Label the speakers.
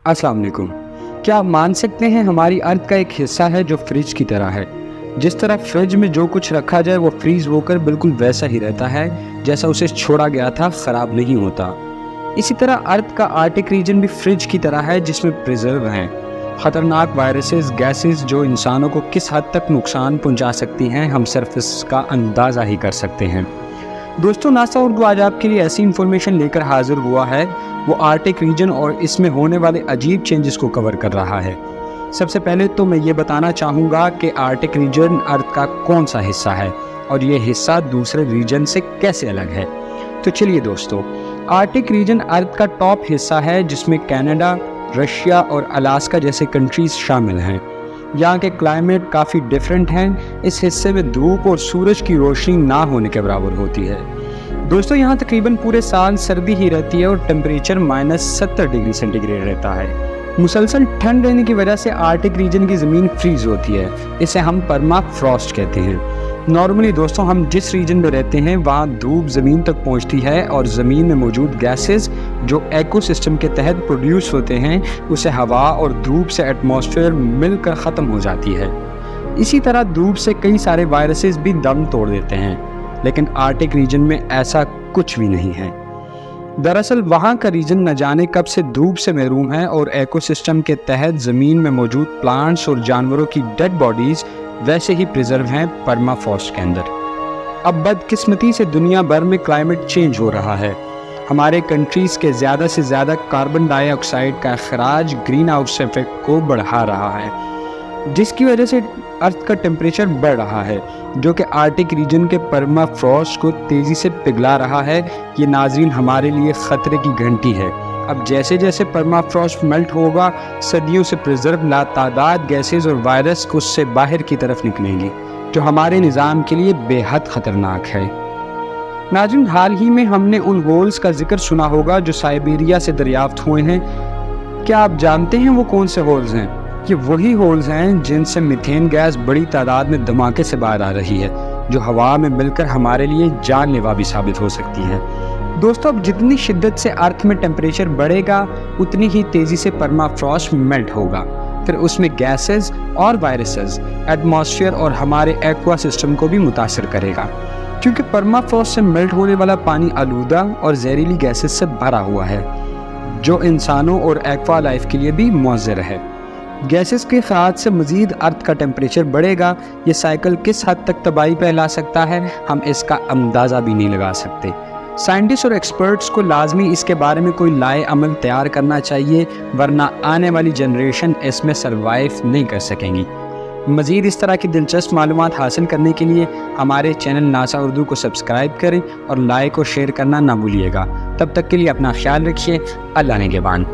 Speaker 1: अस्सलाम वालेकुम। क्या आप मान सकते हैं हमारी अर्थ का एक हिस्सा है जो फ्रिज की तरह है। जिस तरह फ्रिज में जो कुछ रखा जाए वो फ्रीज होकर बिल्कुल वैसा ही रहता है जैसा उसे छोड़ा गया था, ख़राब नहीं होता। इसी तरह अर्थ का आर्टिक रीजन भी फ्रिज की तरह है जिसमें प्रिजर्व हैं ख़तरनाक वायरसेस, गैसेस जो इंसानों को किस हद तक नुकसान पहुंचा सकती हैं, हम सिर्फ इसका अंदाज़ा ही कर सकते हैं। दोस्तों, नासा उर्दू आज आपके लिए ऐसी इन्फॉर्मेशन लेकर हाजिर हुआ है। वो आर्टिक रीजन और इसमें होने वाले अजीब चेंजेस को कवर कर रहा है। सबसे पहले तो मैं ये बताना चाहूँगा कि आर्टिक रीजन अर्थ का कौन सा हिस्सा है और ये हिस्सा दूसरे रीजन से कैसे अलग है। तो चलिए दोस्तों, आर्टिक रीजन अर्थ का टॉप हिस्सा है जिसमें कनाडा, रशिया और अलास्का जैसे कंट्रीज शामिल हैं। यहाँ के क्लाइमेट काफ़ी डिफरेंट हैं। इस हिस्से में धूप और सूरज की रोशनी ना होने के बराबर होती है। दोस्तों, यहाँ तकरीबन पूरे साल सर्दी ही रहती है और टेम्परेचर -70 डिग्री सेंटीग्रेड रहता है। मुसलसल ठंड रहने की वजह से आर्टिक रीजन की ज़मीन फ्रीज होती है। इसे हम पर्मा फ्रॉस्ट कहते हैं। नॉर्मली दोस्तों, हम जिस रीजन में रहते हैं वहाँ धूप ज़मीन तक पहुँचती है और ज़मीन में मौजूद गैसेस जो इकोसिस्टम के तहत प्रोड्यूस होते हैं उसे हवा और धूप से एटमॉस्फेयर मिलकर ख़त्म हो जाती है। इसी तरह धूप से कई सारे वायरसेस भी दम तोड़ देते हैं, लेकिन आर्टिक रीजन में ऐसा कुछ भी नहीं है। दरअसल वहाँ का रीजन न जाने कब से धूप से महरूम है और इकोसिस्टम के तहत ज़मीन में मौजूद प्लांट्स और जानवरों की डेड बॉडीज़ वैसे ही प्रिजर्व हैं परमाफ्रॉस्ट के अंदर। अब बदकिस्मती से दुनिया भर में क्लाइमेट चेंज हो रहा है। हमारे कंट्रीज़ के ज़्यादा से ज़्यादा कार्बन डाइऑक्साइड का अखराज ग्रीन हाउस इफेक्ट को बढ़ा रहा है, जिसकी वजह से अर्थ का टेम्परेचर बढ़ रहा है, जो कि आर्टिक रीजन के परमाफ्रॉस्ट को तेज़ी से पिघला रहा है। ये नाज़रीन हमारे लिए ख़तरे की घंटी है। अब जैसे जैसे परमाफ्रॉस्ट मेल्ट होगा, सदियों से प्रिजर्व लातादाद गैसेस और वायरस उससे बाहर की तरफ निकलेंगी, जो हमारे निज़ाम के लिए बेहद ख़तरनाक है। नाज़रीन, हाल ही में हमने उन होल्स का जिक्र सुना होगा जो साइबेरिया से दरियाफ्त हुए हैं। क्या आप जानते हैं वो कौन से होल्स हैं? ये वही होल्स हैं जिनसे मीथेन गैस बड़ी तादाद में धमाके से बाहर आ रही है, जो हवा में मिलकर हमारे लिए जानलेवा भी साबित हो सकती है। दोस्तों, अब जितनी शिद्दत से अर्थ में टेम्परेचर बढ़ेगा उतनी ही तेज़ी से परमाफ्रॉस्ट मेल्ट होगा। फिर उसमें गैसेस और वायरसेस एटमॉस्फेयर और हमारे एक्वा सिस्टम को भी मुतासर करेगा, क्योंकि परमाफ्रॉस्ट से मेल्ट होने वाला पानी आलूदा और जहरीली गैसेस से भरा हुआ है, जो इंसानों और एक्वा लाइफ के लिए भी मुअज़्ज़र है। गैसेस के खराज से मज़ीद अर्थ का टेम्परेचर बढ़ेगा। ये साइकिल किस हद तक तबाही फैला सकता है, हम इसका अंदाज़ा भी नहीं लगा सकते। साइंटिस्ट और एक्सपर्ट्स को लाजमी इसके बारे में कोई लाए अमल तैयार करना चाहिए, वरना आने वाली जनरेशन इसमें सर्वाइव नहीं कर सकेंगी। मज़ीद इस तरह की दिलचस्प मालूमात हासिल करने के लिए हमारे चैनल नासा उर्दू को सब्सक्राइब करें और लाइक और शेयर करना ना भूलिएगा। तब तक के लिए अपना ख्याल रखिए। अल्लाह निगहबान।